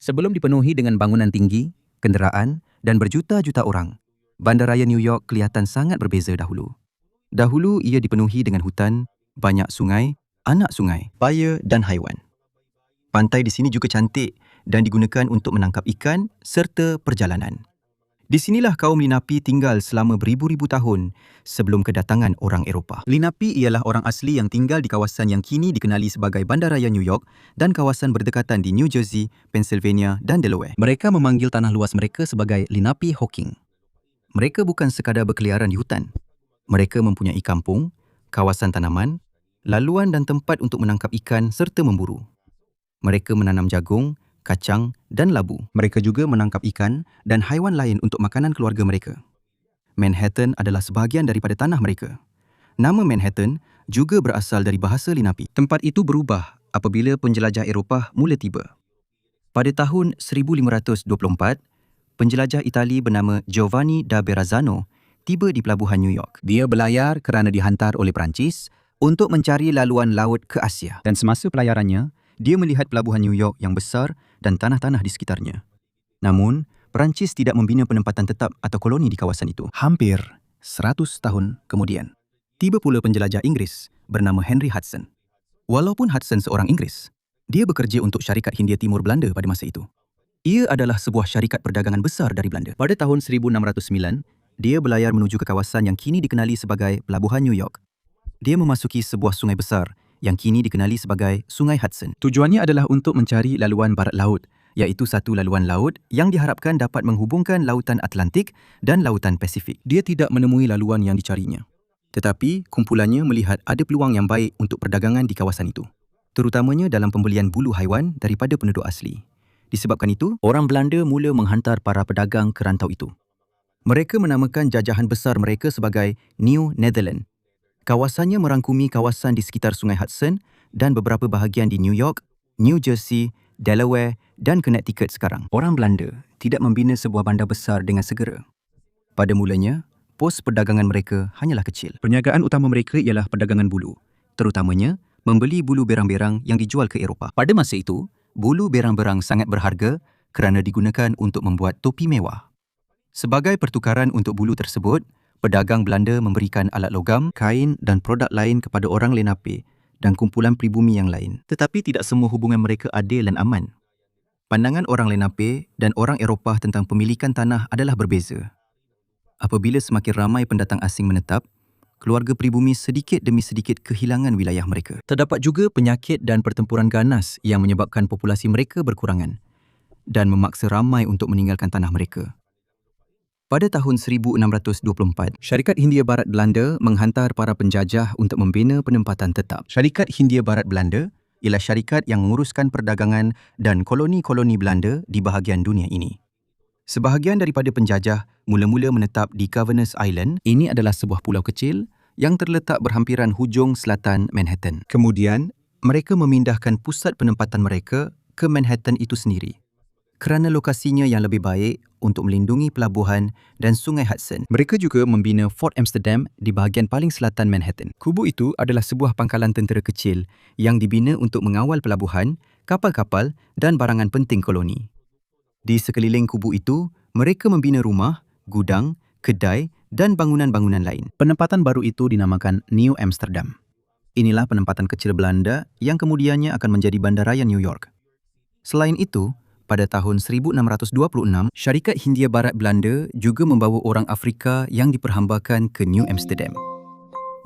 Sebelum dipenuhi dengan bangunan tinggi, kenderaan dan berjuta-juta orang, Bandaraya New York kelihatan sangat berbeza dahulu. Dahulu ia dipenuhi dengan hutan, banyak sungai, anak sungai, paya dan haiwan. Pantai di sini juga cantik dan digunakan untuk menangkap ikan serta perjalanan. Di sinilah kaum Lenape tinggal selama beribu-ribu tahun sebelum kedatangan orang Eropah. Lenape ialah orang asli yang tinggal di kawasan yang kini dikenali sebagai Bandaraya New York dan kawasan berdekatan di New Jersey, Pennsylvania dan Delaware. Mereka memanggil tanah luas mereka sebagai Lenape Hocking. Mereka bukan sekadar berkeliaran di hutan. Mereka mempunyai kampung, kawasan tanaman, laluan dan tempat untuk menangkap ikan serta memburu. Mereka menanam jagung, kacang dan labu. Mereka juga menangkap ikan dan haiwan lain untuk makanan keluarga mereka. Manhattan adalah sebahagian daripada tanah mereka. Nama Manhattan juga berasal dari bahasa Lenape. Tempat itu berubah apabila penjelajah Eropah mula tiba. Pada tahun 1524, penjelajah Itali bernama Giovanni da Verrazzano tiba di pelabuhan New York. Dia berlayar kerana dihantar oleh Perancis untuk mencari laluan laut ke Asia. Dan semasa pelayarannya, dia melihat pelabuhan New York yang besar dan tanah-tanah di sekitarnya. Namun, Perancis tidak membina penempatan tetap atau koloni di kawasan itu. Hampir 100 tahun kemudian, tiba pula penjelajah Inggeris bernama Henry Hudson. Walaupun Hudson seorang Inggeris, dia bekerja untuk Syarikat Hindia Timur Belanda pada masa itu. Ia adalah sebuah syarikat perdagangan besar dari Belanda. Pada tahun 1609, dia berlayar menuju ke kawasan yang kini dikenali sebagai Pelabuhan New York. Dia memasuki sebuah sungai besar yang kini dikenali sebagai Sungai Hudson. Tujuannya adalah untuk mencari laluan barat laut, iaitu satu laluan laut yang diharapkan dapat menghubungkan Lautan Atlantik dan Lautan Pasifik. Dia tidak menemui laluan yang dicarinya. Tetapi, kumpulannya melihat ada peluang yang baik untuk perdagangan di kawasan itu, terutamanya dalam pembelian bulu haiwan daripada penduduk asli. Disebabkan itu, orang Belanda mula menghantar para pedagang ke rantau itu. Mereka menamakan jajahan besar mereka sebagai New Netherland. Kawasannya merangkumi kawasan di sekitar Sungai Hudson dan beberapa bahagian di New York, New Jersey, Delaware dan Connecticut sekarang. Orang Belanda tidak membina sebuah bandar besar dengan segera. Pada mulanya, pos perdagangan mereka hanyalah kecil. Perniagaan utama mereka ialah perdagangan bulu, terutamanya membeli bulu berang-berang yang dijual ke Eropah. Pada masa itu, bulu berang-berang sangat berharga kerana digunakan untuk membuat topi mewah. Sebagai pertukaran untuk bulu tersebut, pedagang Belanda memberikan alat logam, kain dan produk lain kepada orang Lenape dan kumpulan pribumi yang lain. Tetapi tidak semua hubungan mereka adil dan aman. Pandangan orang Lenape dan orang Eropah tentang pemilikan tanah adalah berbeza. Apabila semakin ramai pendatang asing menetap, keluarga pribumi sedikit demi sedikit kehilangan wilayah mereka. Terdapat juga penyakit dan pertempuran ganas yang menyebabkan populasi mereka berkurangan dan memaksa ramai untuk meninggalkan tanah mereka. Pada tahun 1624, Syarikat Hindia Barat Belanda menghantar para penjajah untuk membina penempatan tetap. Syarikat Hindia Barat Belanda ialah syarikat yang menguruskan perdagangan dan koloni-koloni Belanda di bahagian dunia ini. Sebahagian daripada penjajah mula-mula menetap di Governor's Island. Ini adalah sebuah pulau kecil yang terletak berhampiran hujung selatan Manhattan. Kemudian, mereka memindahkan pusat penempatan mereka ke Manhattan itu sendiri kerana lokasinya yang lebih baik untuk melindungi pelabuhan dan Sungai Hudson. Mereka juga membina Fort Amsterdam di bahagian paling selatan Manhattan. Kubu itu adalah sebuah pangkalan tentera kecil yang dibina untuk mengawal pelabuhan, kapal-kapal dan barangan penting koloni. Di sekeliling kubu itu, mereka membina rumah, gudang, kedai dan bangunan-bangunan lain. Penempatan baru itu dinamakan New Amsterdam. Inilah penempatan kecil Belanda yang kemudiannya akan menjadi Bandaraya New York. Selain itu, pada tahun 1626, Syarikat Hindia Barat Belanda juga membawa orang Afrika yang diperhambakan ke New Amsterdam.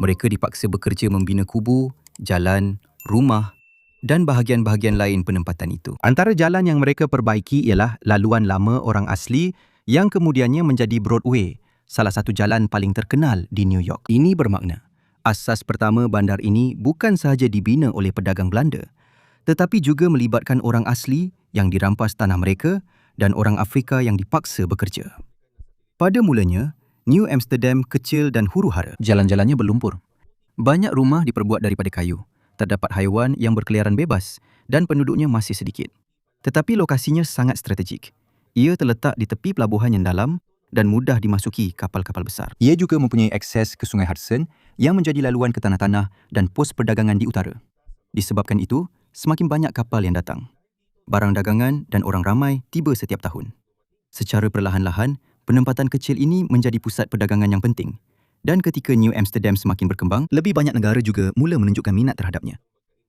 Mereka dipaksa bekerja membina kubu, jalan, rumah dan bahagian-bahagian lain penempatan itu. Antara jalan yang mereka perbaiki ialah laluan lama orang asli yang kemudiannya menjadi Broadway, salah satu jalan paling terkenal di New York. Ini bermakna, asas pertama bandar ini bukan sahaja dibina oleh pedagang Belanda, tetapi juga melibatkan orang asli yang dirampas tanah mereka dan orang Afrika yang dipaksa bekerja. Pada mulanya, New Amsterdam kecil dan huru-hara. Jalan-jalannya berlumpur. Banyak rumah diperbuat daripada kayu. Terdapat haiwan yang berkeliaran bebas dan penduduknya masih sedikit. Tetapi lokasinya sangat strategik. Ia terletak di tepi pelabuhan yang dalam dan mudah dimasuki kapal-kapal besar. Ia juga mempunyai akses ke Sungai Hudson yang menjadi laluan ke tanah-tanah dan pos perdagangan di utara. Disebabkan itu, semakin banyak kapal yang datang. Barang dagangan dan orang ramai tiba setiap tahun. Secara perlahan-lahan, penempatan kecil ini menjadi pusat perdagangan yang penting. Dan ketika New Amsterdam semakin berkembang, lebih banyak negara juga mula menunjukkan minat terhadapnya.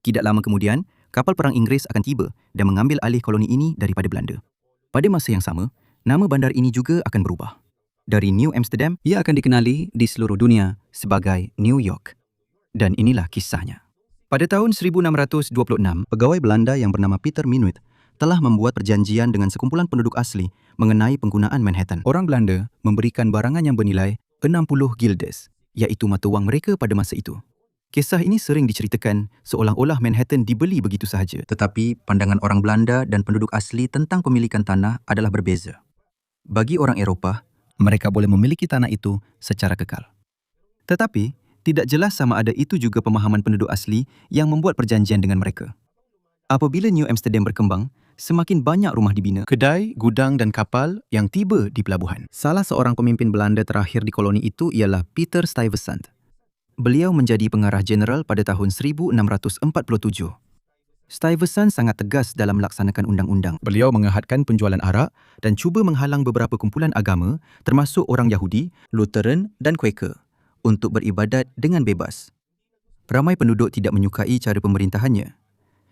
Tidak lama kemudian, kapal perang Inggeris akan tiba dan mengambil alih koloni ini daripada Belanda. Pada masa yang sama, nama bandar ini juga akan berubah. Dari New Amsterdam, ia akan dikenali di seluruh dunia sebagai New York. Dan inilah kisahnya. Pada tahun 1626, pegawai Belanda yang bernama Peter Minuit telah membuat perjanjian dengan sekumpulan penduduk asli mengenai penggunaan Manhattan. Orang Belanda memberikan barangan yang bernilai 60 guilders, iaitu mata wang mereka pada masa itu. Kisah ini sering diceritakan seolah-olah Manhattan dibeli begitu sahaja. Tetapi pandangan orang Belanda dan penduduk asli tentang pemilikan tanah adalah berbeza. Bagi orang Eropah, mereka boleh memiliki tanah itu secara kekal. Tetapi, tidak jelas sama ada itu juga pemahaman penduduk asli yang membuat perjanjian dengan mereka. Apabila New Amsterdam berkembang, semakin banyak rumah dibina, kedai, gudang dan kapal yang tiba di pelabuhan. Salah seorang pemimpin Belanda terakhir di koloni itu ialah Peter Stuyvesant. Beliau menjadi pengarah jeneral pada tahun 1647. Stuyvesant sangat tegas dalam melaksanakan undang-undang. Beliau mengehadkan penjualan arak dan cuba menghalang beberapa kumpulan agama termasuk orang Yahudi, Lutheran dan Quaker untuk beribadat dengan bebas. Ramai penduduk tidak menyukai cara pemerintahannya.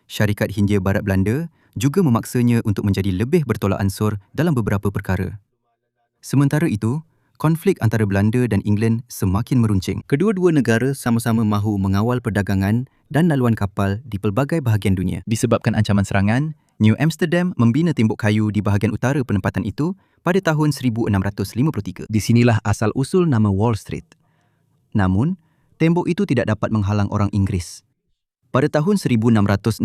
Syarikat Hindia Barat Belanda juga memaksanya untuk menjadi lebih bertolak ansur dalam beberapa perkara. Sementara itu, konflik antara Belanda dan England semakin meruncing. Kedua-dua negara sama-sama mahu mengawal perdagangan dan laluan kapal di pelbagai bahagian dunia. Disebabkan ancaman serangan, New Amsterdam membina tembok kayu di bahagian utara penempatan itu pada tahun 1653. Di sinilah asal-usul nama Wall Street. Namun, tembok itu tidak dapat menghalang orang Inggeris. Pada tahun 1664,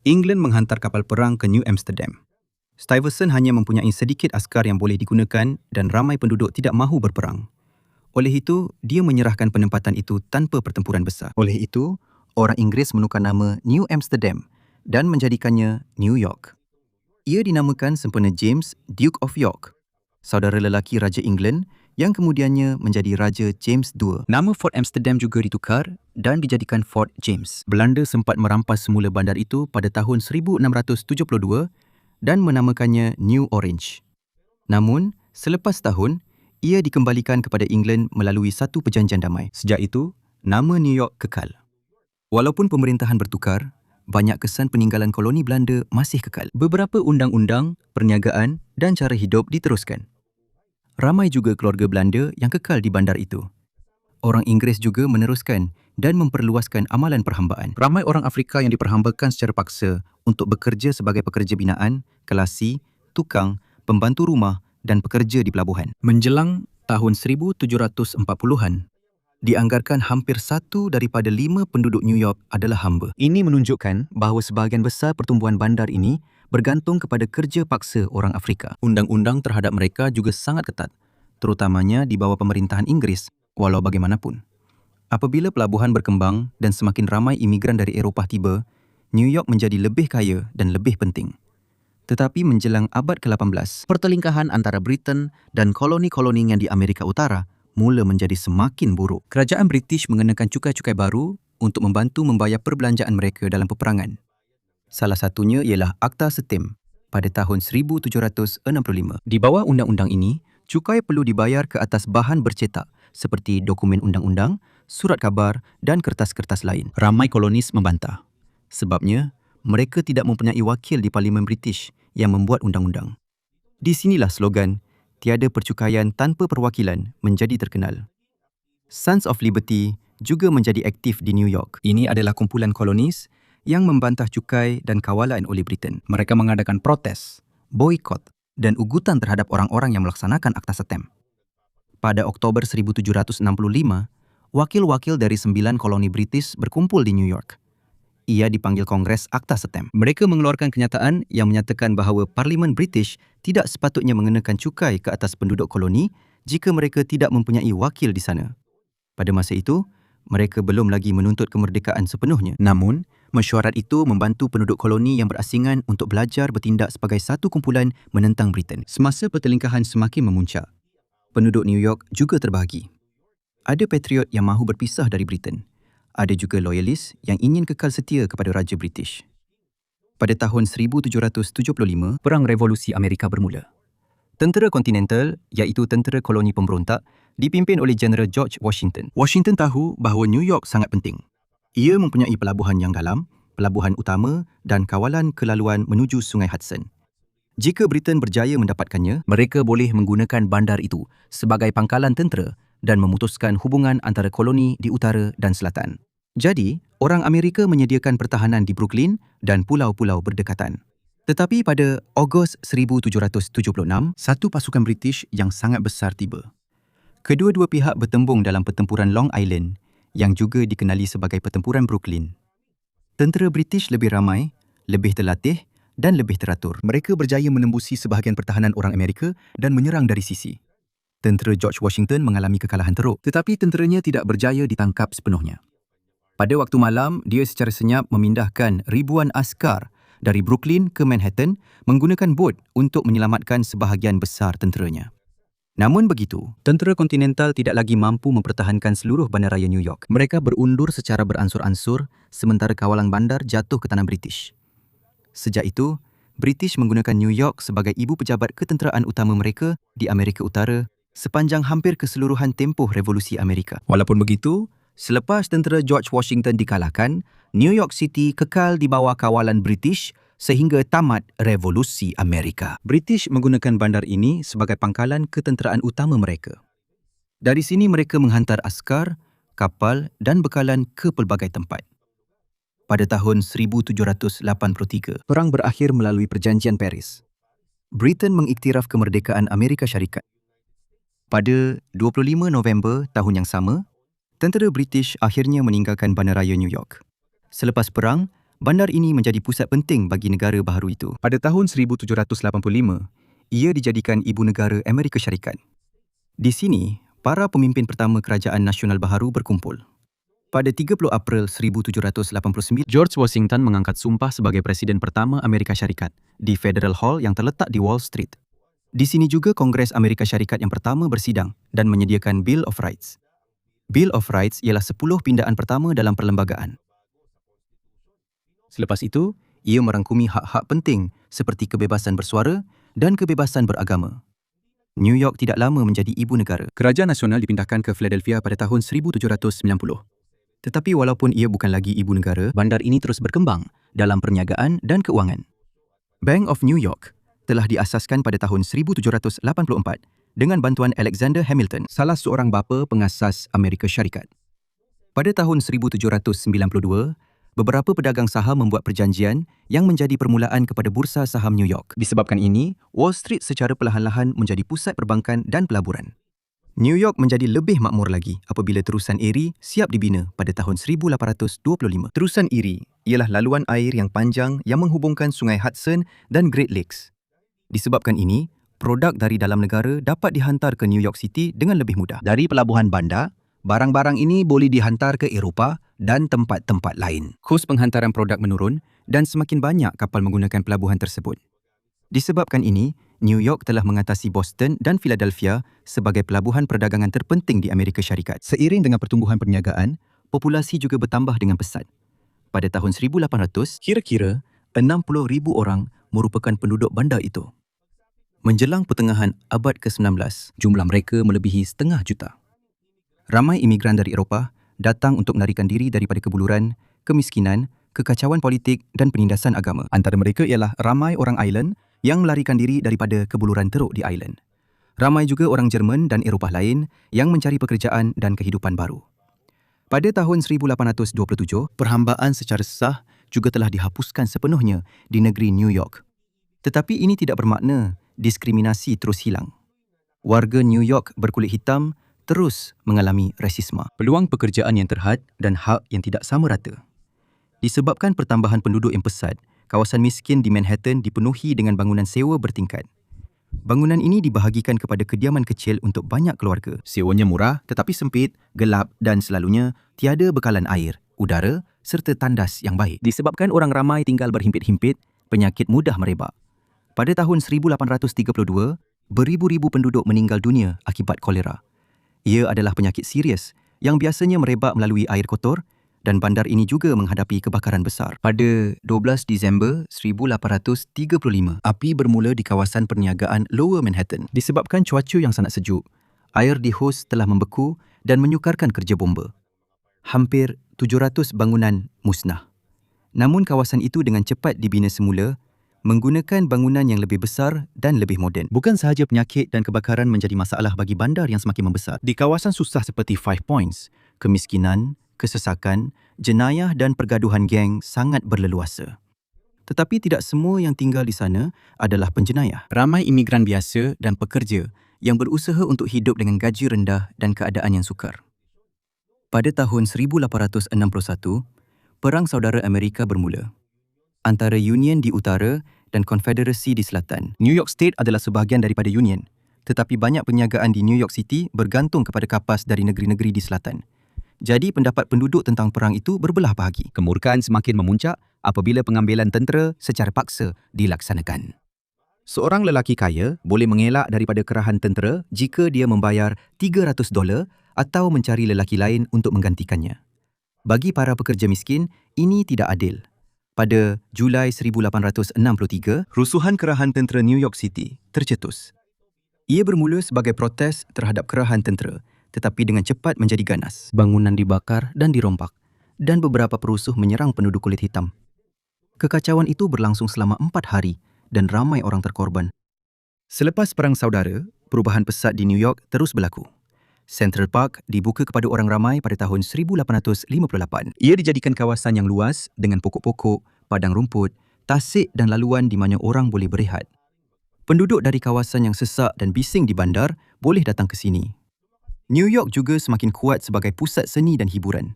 England menghantar kapal perang ke New Amsterdam. Stuyvesant hanya mempunyai sedikit askar yang boleh digunakan dan ramai penduduk tidak mahu berperang. Oleh itu, dia menyerahkan penempatan itu tanpa pertempuran besar. Oleh itu, orang Inggeris menukar nama New Amsterdam dan menjadikannya New York. Ia dinamakan sempena James, Duke of York, saudara lelaki Raja England yang kemudiannya menjadi Raja James II. Nama Fort Amsterdam juga ditukar dan dijadikan Fort James. Belanda sempat merampas semula bandar itu pada tahun 1672 dan menamakannya New Orange. Namun, selepas tahun, ia dikembalikan kepada England melalui satu perjanjian damai. Sejak itu, nama New York kekal. Walaupun pemerintahan bertukar, banyak kesan peninggalan koloni Belanda masih kekal. Beberapa undang-undang, perniagaan dan cara hidup diteruskan. Ramai juga keluarga Belanda yang kekal di bandar itu. Orang Inggeris juga meneruskan dan memperluaskan amalan perhambaan. Ramai orang Afrika yang diperhambakan secara paksa untuk bekerja sebagai pekerja binaan, kelasi, tukang, pembantu rumah dan pekerja di pelabuhan. Menjelang tahun 1740-an, dianggarkan hampir 1 daripada 5 penduduk New York adalah hamba. Ini menunjukkan bahawa sebahagian besar pertumbuhan bandar ini bergantung kepada kerja paksa orang Afrika. Undang-undang terhadap mereka juga sangat ketat, terutamanya di bawah pemerintahan Inggeris, walau bagaimanapun. Apabila pelabuhan berkembang dan semakin ramai imigran dari Eropah tiba, New York menjadi lebih kaya dan lebih penting. Tetapi menjelang abad ke-18, pertelingkahan antara Britain dan koloni-koloni yang di Amerika Utara mula menjadi semakin buruk. Kerajaan British mengenakan cukai-cukai baru untuk membantu membayar perbelanjaan mereka dalam peperangan. Salah satunya ialah Akta Setim pada tahun 1765. Di bawah undang-undang ini, cukai perlu dibayar ke atas bahan bercetak seperti dokumen undang-undang, surat khabar dan kertas-kertas lain. Ramai kolonis membantah. Sebabnya, mereka tidak mempunyai wakil di Parlimen British yang membuat undang-undang. Di sinilah slogan "Tiada percukaian tanpa perwakilan" menjadi terkenal. Sons of Liberty juga menjadi aktif di New York. Ini adalah kumpulan kolonis yang membantah cukai dan kawalan oleh Britain. Mereka mengadakan protes, boikot dan ugutan terhadap orang-orang yang melaksanakan Akta Setem. Pada Oktober 1765, wakil-wakil dari 9 koloni British berkumpul di New York. Ia dipanggil Kongres Akta Setem. Mereka mengeluarkan kenyataan yang menyatakan bahawa Parlimen British tidak sepatutnya mengenakan cukai ke atas penduduk koloni jika mereka tidak mempunyai wakil di sana. Pada masa itu, mereka belum lagi menuntut kemerdekaan sepenuhnya. Namun, mesyuarat itu membantu penduduk koloni yang berasingan untuk belajar bertindak sebagai satu kumpulan menentang Britain. Semasa pertelingkahan semakin memuncak, penduduk New York juga terbahagi. Ada patriot yang mahu berpisah dari Britain. Ada juga loyalis yang ingin kekal setia kepada Raja British. Pada tahun 1775, Perang Revolusi Amerika bermula. tentera kontinental iaitu tentera koloni pemberontak dipimpin oleh Jeneral George Washington. Washington tahu bahawa New York sangat penting. Ia mempunyai pelabuhan yang dalam, pelabuhan utama dan kawalan kelaluan menuju Sungai Hudson. Jika Britain berjaya mendapatkannya, Mereka boleh menggunakan bandar itu sebagai pangkalan tentera dan memutuskan hubungan antara koloni di utara dan selatan. jadi orang Amerika menyediakan pertahanan di Brooklyn dan pulau-pulau berdekatan. Tetapi pada Ogos 1776, satu pasukan British yang sangat besar tiba. Kedua-dua pihak bertembung dalam pertempuran Long Island yang juga dikenali sebagai pertempuran Brooklyn. Tentera British lebih ramai, lebih terlatih dan lebih teratur. Mereka berjaya menembusi sebahagian pertahanan orang Amerika dan menyerang dari sisi. Tentera George Washington mengalami kekalahan teruk, tetapi tenteranya tidak berjaya ditangkap sepenuhnya. Pada waktu malam, dia secara senyap memindahkan ribuan askar dari Brooklyn ke Manhattan menggunakan bot untuk menyelamatkan sebahagian besar tenteranya. Namun begitu, tentera kontinental tidak lagi mampu mempertahankan seluruh bandaraya New York. Mereka berundur secara beransur-ansur sementara kawalan bandar jatuh ke tangan British. Sejak itu, British menggunakan New York sebagai ibu pejabat ketenteraan utama mereka di Amerika Utara sepanjang hampir keseluruhan tempoh Revolusi Amerika. Walaupun begitu, selepas tentera George Washington dikalahkan, New York City kekal di bawah kawalan British sehingga tamat Revolusi Amerika. British menggunakan bandar ini sebagai pangkalan ketenteraan utama mereka. Dari sini mereka menghantar askar, kapal dan bekalan ke pelbagai tempat. Pada tahun 1783, perang berakhir melalui Perjanjian Paris. Britain mengiktiraf kemerdekaan Amerika Syarikat. Pada 25 November tahun yang sama, tentera British akhirnya meninggalkan bandaraya New York. Selepas perang, bandar ini menjadi pusat penting bagi negara baharu itu. Pada tahun 1785, ia dijadikan ibu negara Amerika Syarikat. Di sini, para pemimpin pertama kerajaan nasional baharu berkumpul. Pada 30 April 1789, George Washington mengangkat sumpah sebagai Presiden pertama Amerika Syarikat di Federal Hall yang terletak di Wall Street. Di sini juga Kongres Amerika Syarikat yang pertama bersidang dan menyediakan Bill of Rights. Bill of Rights ialah 10 pindaan pertama dalam perlembagaan. Selepas itu, ia merangkumi hak-hak penting seperti kebebasan bersuara dan kebebasan beragama. New York tidak lama menjadi ibu negara. Kerajaan nasional dipindahkan ke Philadelphia pada tahun 1790. Tetapi walaupun ia bukan lagi ibu negara, bandar ini terus berkembang dalam perniagaan dan keuangan. Bank of New York telah diasaskan pada tahun 1784 dengan bantuan Alexander Hamilton, salah seorang bapa pengasas Amerika Syarikat. Pada tahun 1792, beberapa pedagang saham membuat perjanjian yang menjadi permulaan kepada bursa saham New York. Disebabkan ini, Wall Street secara perlahan-lahan menjadi pusat perbankan dan pelaburan. New York menjadi lebih makmur lagi apabila terusan Erie siap dibina pada tahun 1825. Terusan Erie ialah laluan air yang panjang yang menghubungkan Sungai Hudson dan Great Lakes. Disebabkan ini, produk dari dalam negara dapat dihantar ke New York City dengan lebih mudah. Dari pelabuhan bandar, barang-barang ini boleh dihantar ke Eropah dan tempat-tempat lain. Kos penghantaran produk menurun dan semakin banyak kapal menggunakan pelabuhan tersebut. Disebabkan ini, New York telah mengatasi Boston dan Philadelphia sebagai pelabuhan perdagangan terpenting di Amerika Syarikat. Seiring dengan pertumbuhan perniagaan, populasi juga bertambah dengan pesat. Pada tahun 1800, kira-kira 60,000 orang merupakan penduduk bandar itu. Menjelang pertengahan abad ke-19, jumlah mereka melebihi 500,000 juta. Ramai imigran dari Eropah datang untuk melarikan diri daripada kebuluran, kemiskinan, kekacauan politik dan penindasan agama. Antara mereka ialah ramai orang Ireland yang melarikan diri daripada kebuluran teruk di Ireland. Ramai juga orang Jerman dan Eropah lain yang mencari pekerjaan dan kehidupan baru. Pada tahun 1827, perhambaan secara sah juga telah dihapuskan sepenuhnya di negeri New York. Tetapi ini tidak bermakna diskriminasi terus hilang. Warga New York berkulit hitam terus mengalami rasisme. Peluang pekerjaan yang terhad dan hak yang tidak sama rata. Disebabkan pertambahan penduduk yang pesat, kawasan miskin di Manhattan dipenuhi dengan bangunan sewa bertingkat. Bangunan ini dibahagikan kepada kediaman kecil untuk banyak keluarga. Sewanya murah tetapi sempit, gelap dan selalunya tiada bekalan air, udara serta tandas yang baik. Disebabkan orang ramai tinggal berhimpit-himpit, penyakit mudah merebak. Pada tahun 1832, beribu-ribu penduduk meninggal dunia akibat kolera. Ia adalah penyakit serius yang biasanya merebak melalui air kotor, dan bandar ini juga menghadapi kebakaran besar. Pada 12 Disember 1835, api bermula di kawasan perniagaan Lower Manhattan. Disebabkan cuaca yang sangat sejuk, air di hos telah membeku dan menyukarkan kerja bomba. Hampir 700 bangunan musnah. Namun kawasan itu dengan cepat dibina semula menggunakan bangunan yang lebih besar dan lebih moden. Bukan sahaja penyakit dan kebakaran menjadi masalah bagi bandar yang semakin membesar. Di kawasan susah seperti Five Points, kemiskinan, kesesakan, jenayah dan pergaduhan geng sangat berleluasa. Tetapi tidak semua yang tinggal di sana adalah penjenayah. Ramai imigran biasa dan pekerja yang berusaha untuk hidup dengan gaji rendah dan keadaan yang sukar. Pada tahun 1861, Perang Saudara Amerika bermula antara Union di utara dan Konfederasi di selatan. New York State adalah sebahagian daripada Union, Tetapi banyak perniagaan di New York City bergantung kepada kapas dari negeri-negeri di selatan. Jadi pendapat penduduk tentang perang itu berbelah bahagi. Kemurkaan semakin memuncak apabila pengambilan tentera secara paksa dilaksanakan. Seorang lelaki kaya boleh mengelak daripada kerahan tentera jika dia membayar $300 atau mencari lelaki lain untuk menggantikannya. Bagi para pekerja miskin, ini tidak adil. Pada Julai 1863, rusuhan kerahan tentera New York City tercetus. Ia bermula sebagai protes terhadap kerahan tentera, tetapi dengan cepat menjadi ganas. Bangunan dibakar dan dirompak, dan beberapa perusuh menyerang penduduk kulit hitam. Kekacauan itu berlangsung selama 4 hari dan ramai orang terkorban. Selepas Perang Saudara, perubahan pesat di New York terus berlaku. Central Park dibuka kepada orang ramai pada tahun 1858. Ia dijadikan kawasan yang luas dengan pokok-pokok, padang rumput, tasik dan laluan di mana orang boleh berehat. Penduduk dari kawasan yang sesak dan bising di bandar boleh datang ke sini. New York juga semakin kuat sebagai pusat seni dan hiburan.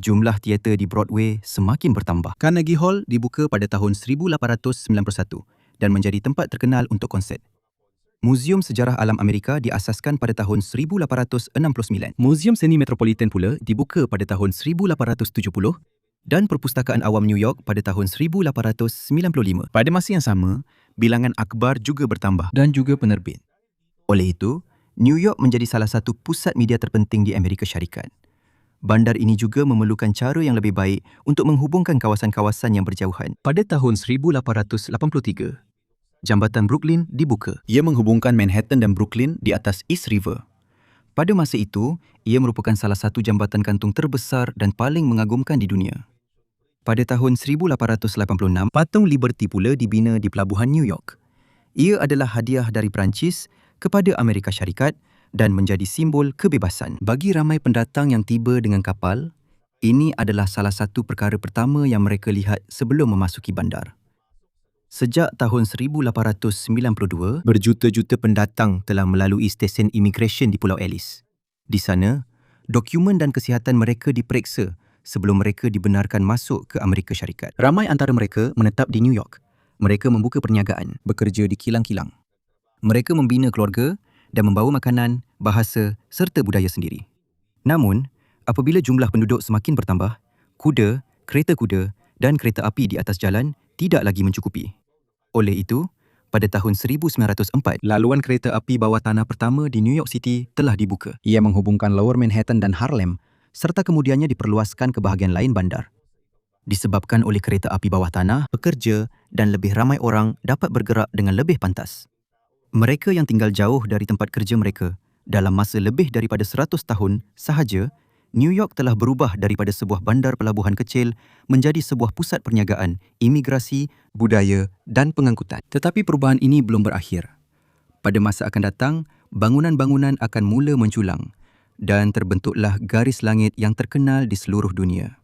Jumlah teater di Broadway semakin bertambah. Carnegie Hall dibuka pada tahun 1891 dan menjadi tempat terkenal untuk konsert. Muzium Sejarah Alam Amerika diasaskan pada tahun 1869. Muzium Seni Metropolitan pula dibuka pada tahun 1870 dan Perpustakaan Awam New York pada tahun 1895. Pada masa yang sama, bilangan akhbar juga bertambah dan juga penerbit. Oleh itu, New York menjadi salah satu pusat media terpenting di Amerika Syarikat. Bandar ini juga memerlukan cara yang lebih baik untuk menghubungkan kawasan-kawasan yang berjauhan. Pada tahun 1883, Jambatan Brooklyn dibuka. Ia menghubungkan Manhattan dan Brooklyn di atas East River. Pada masa itu, ia merupakan salah satu jambatan gantung terbesar dan paling mengagumkan di dunia. Pada tahun 1886, patung Liberty pula dibina di pelabuhan New York. Ia adalah hadiah dari Perancis kepada Amerika Syarikat dan menjadi simbol kebebasan. Bagi ramai pendatang yang tiba dengan kapal, ini adalah salah satu perkara pertama yang mereka lihat sebelum memasuki bandar. Sejak tahun 1892, berjuta-juta pendatang telah melalui stesen imigresen di Pulau Alice. Di sana, dokumen dan kesihatan mereka diperiksa sebelum mereka dibenarkan masuk ke Amerika Syarikat. Ramai antara mereka menetap di New York. Mereka membuka perniagaan, bekerja di kilang-kilang. Mereka membina keluarga dan membawa makanan, bahasa serta budaya sendiri. Namun, apabila jumlah penduduk semakin bertambah, kuda, kereta kuda dan kereta api di atas jalan tidak lagi mencukupi. Oleh itu, pada tahun 1904, laluan kereta api bawah tanah pertama di New York City telah dibuka. Ia menghubungkan Lower Manhattan dan Harlem serta kemudiannya diperluaskan ke bahagian lain bandar. Disebabkan oleh kereta api bawah tanah, pekerja dan lebih ramai orang dapat bergerak dengan lebih pantas. Mereka yang tinggal jauh dari tempat kerja mereka, dalam masa lebih daripada 100 tahun sahaja, New York telah berubah daripada sebuah bandar pelabuhan kecil menjadi sebuah pusat perniagaan, imigrasi, budaya dan pengangkutan. Tetapi perubahan ini belum berakhir. Pada masa akan datang, bangunan-bangunan akan mula menculang dan terbentuklah garis langit yang terkenal di seluruh dunia.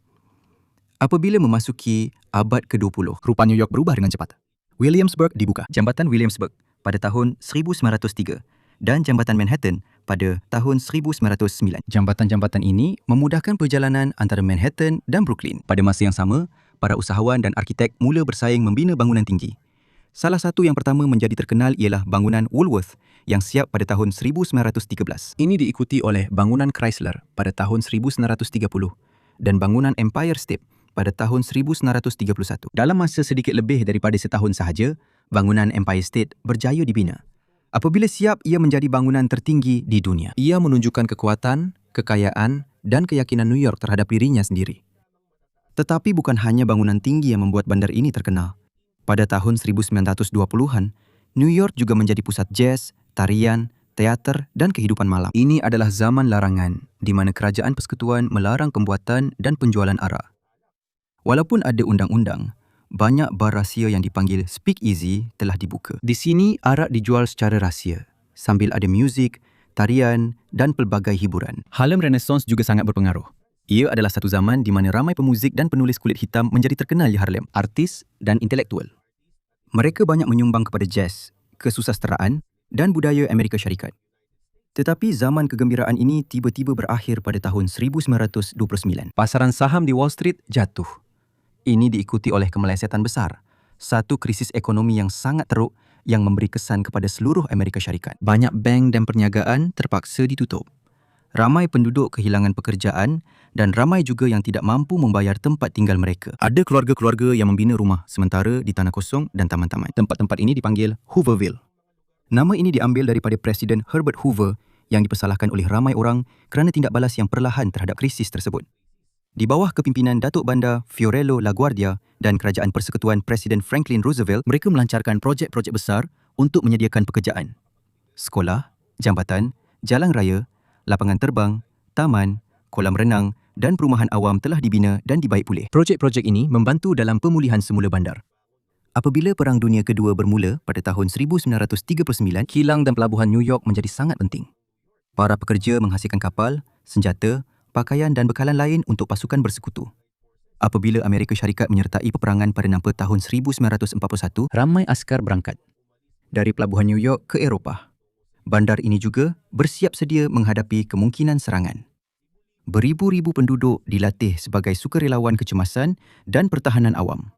Apabila memasuki abad ke-20, rupa New York berubah dengan cepat. Williamsburg dibuka. Jambatan Williamsburg pada tahun 1903 dan Jambatan Manhattan pada tahun 1909. Jambatan-jambatan ini memudahkan perjalanan antara Manhattan dan Brooklyn. Pada masa yang sama, para usahawan dan arkitek mula bersaing membina bangunan tinggi. Salah satu yang pertama menjadi terkenal ialah bangunan Woolworth yang siap pada tahun 1913. Ini diikuti oleh bangunan Chrysler pada tahun 1930 dan bangunan Empire State pada tahun 1931. Dalam masa sedikit lebih daripada setahun sahaja, bangunan Empire State berjaya dibina. Apabila siap, ia menjadi bangunan tertinggi di dunia. Ia menunjukkan kekuatan, kekayaan dan keyakinan New York terhadap dirinya sendiri. Tetapi bukan hanya bangunan tinggi yang membuat bandar ini terkenal. Pada tahun 1920-an, New York juga menjadi pusat jazz, tarian, teater dan kehidupan malam. Ini adalah zaman larangan di mana kerajaan persekutuan melarang pembuatan dan penjualan arak. Walaupun ada undang-undang, banyak bar rahsia yang dipanggil speakeasy telah dibuka. Di sini arak dijual secara rahsia sambil ada muzik, tarian dan pelbagai hiburan. Harlem Renaissance juga sangat berpengaruh. Ia adalah satu zaman di mana ramai pemuzik dan penulis kulit hitam menjadi terkenal di Harlem, artis dan intelektual. Mereka banyak menyumbang kepada jazz, kesusasteraan dan budaya Amerika Syarikat. Tetapi zaman kegembiraan ini tiba-tiba berakhir pada tahun 1929. Pasaran saham di Wall Street jatuh. Ini diikuti oleh kemelesetan besar, satu krisis ekonomi yang sangat teruk yang memberi kesan kepada seluruh Amerika Syarikat. Banyak bank dan perniagaan terpaksa ditutup. Ramai penduduk kehilangan pekerjaan dan ramai juga yang tidak mampu membayar tempat tinggal mereka. Ada keluarga-keluarga yang membina rumah sementara di tanah kosong dan taman-taman. Tempat-tempat ini dipanggil Hooverville. Nama ini diambil daripada Presiden Herbert Hoover yang dipersalahkan oleh ramai orang kerana tindak balas yang perlahan terhadap krisis tersebut. Di bawah kepimpinan Datuk Bandar Fiorello LaGuardia dan Kerajaan Persekutuan Presiden Franklin Roosevelt, mereka melancarkan projek-projek besar untuk menyediakan pekerjaan. Sekolah, jambatan, jalan raya, lapangan terbang, taman, kolam renang dan perumahan awam telah dibina dan dibaik pulih. Projek-projek ini membantu dalam pemulihan semula bandar. Apabila Perang Dunia Kedua bermula pada tahun 1939, kilang dan pelabuhan New York menjadi sangat penting. Para pekerja menghasilkan kapal, senjata, pakaian dan bekalan lain untuk pasukan bersekutu. Apabila Amerika Syarikat menyertai peperangan pada Nampa tahun 1941, ramai askar berangkat dari pelabuhan New York ke Eropah. Bandar ini juga bersiap sedia menghadapi kemungkinan serangan. Beribu-ribu penduduk dilatih sebagai sukarelawan kecemasan dan pertahanan awam.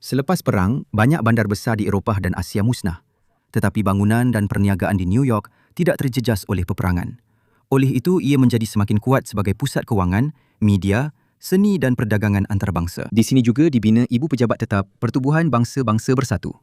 Selepas perang, banyak bandar besar di Eropah dan Asia musnah. Tetapi bangunan dan perniagaan di New York tidak terjejas oleh peperangan. Oleh itu, ia menjadi semakin kuat sebagai pusat kewangan, media, seni dan perdagangan antarabangsa. Di sini juga dibina Ibu Pejabat Tetap Pertubuhan Bangsa-Bangsa Bersatu.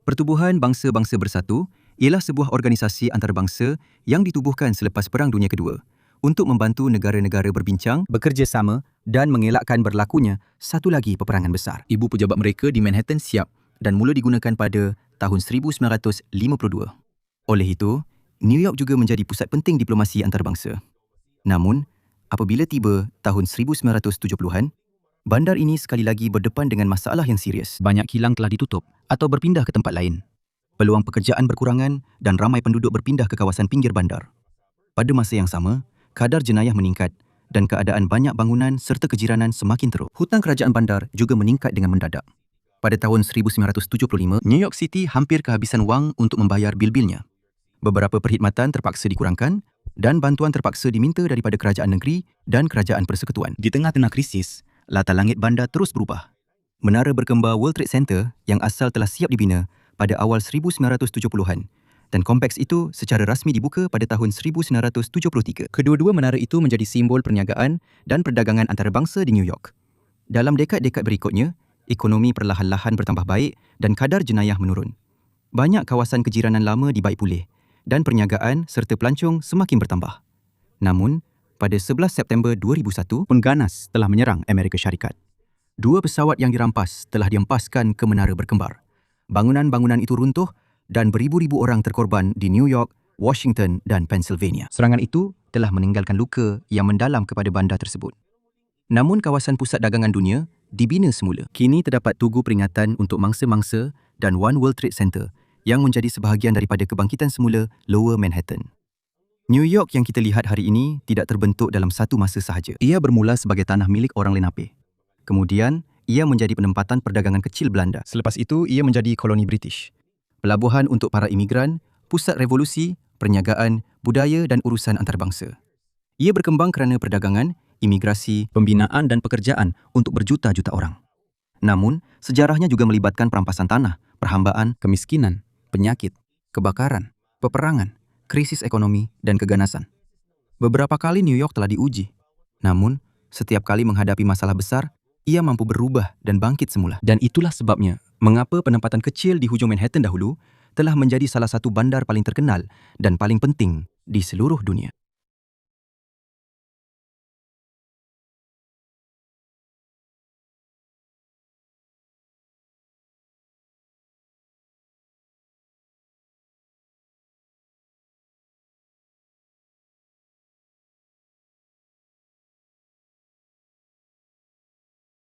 Pertubuhan Bangsa-Bangsa Bersatu ialah sebuah organisasi antarabangsa yang ditubuhkan selepas Perang Dunia Kedua untuk membantu negara-negara berbincang, bekerjasama dan mengelakkan berlakunya satu lagi peperangan besar. Ibu pejabat mereka di Manhattan siap dan mula digunakan pada tahun 1952. Oleh itu, New York juga menjadi pusat penting diplomasi antarabangsa. Namun, apabila tiba tahun 1970-an, bandar ini sekali lagi berdepan dengan masalah yang serius. Banyak kilang telah ditutup atau berpindah ke tempat lain. Peluang pekerjaan berkurangan dan ramai penduduk berpindah ke kawasan pinggir bandar. Pada masa yang sama, kadar jenayah meningkat dan keadaan banyak bangunan serta kejiranan semakin teruk. Hutang kerajaan bandar juga meningkat dengan mendadak. Pada tahun 1975, New York City hampir kehabisan wang untuk membayar bil-bilnya. Beberapa perkhidmatan terpaksa dikurangkan dan bantuan terpaksa diminta daripada kerajaan negeri dan kerajaan persekutuan. Di tengah-tengah krisis, latar langit bandar terus berubah. Menara berkembar World Trade Center yang asal telah siap dibina pada awal 1970-an dan kompleks itu secara rasmi dibuka pada tahun 1973. Kedua-dua menara itu menjadi simbol perniagaan dan perdagangan antarabangsa di New York. Dalam dekad-dekad berikutnya, ekonomi perlahan-lahan bertambah baik dan kadar jenayah menurun. Banyak kawasan kejiranan lama dibaik pulih dan perniagaan serta pelancong semakin bertambah. Namun, pada 11 September 2001, pengganas telah menyerang Amerika Syarikat. 2 pesawat yang dirampas telah diempaskan ke menara berkembar. Bangunan-bangunan itu runtuh dan beribu-ribu orang terkorban di New York, Washington dan Pennsylvania. Serangan itu telah meninggalkan luka yang mendalam kepada bandar tersebut. Namun kawasan pusat dagangan dunia dibina semula. Kini terdapat tugu peringatan untuk mangsa-mangsa dan One World Trade Center yang menjadi sebahagian daripada kebangkitan semula Lower Manhattan. New York yang kita lihat hari ini tidak terbentuk dalam satu masa sahaja. Ia bermula sebagai tanah milik orang Lenape. Kemudian, ia menjadi penempatan perdagangan kecil Belanda. Selepas itu, ia menjadi koloni British. Pelabuhan untuk para imigran, pusat revolusi, perniagaan, budaya dan urusan antarabangsa. Ia berkembang kerana perdagangan, imigrasi, pembinaan dan pekerjaan untuk berjuta-juta orang. Namun, sejarahnya juga melibatkan perampasan tanah, perhambaan, kemiskinan, penyakit, kebakaran, peperangan, krisis ekonomi dan keganasan. Beberapa kali New York telah diuji. Namun, setiap kali menghadapi masalah besar, ia mampu berubah dan bangkit semula. Dan itulah sebabnya mengapa penempatan kecil di hujung Manhattan dahulu telah menjadi salah satu bandar paling terkenal dan paling penting di seluruh dunia.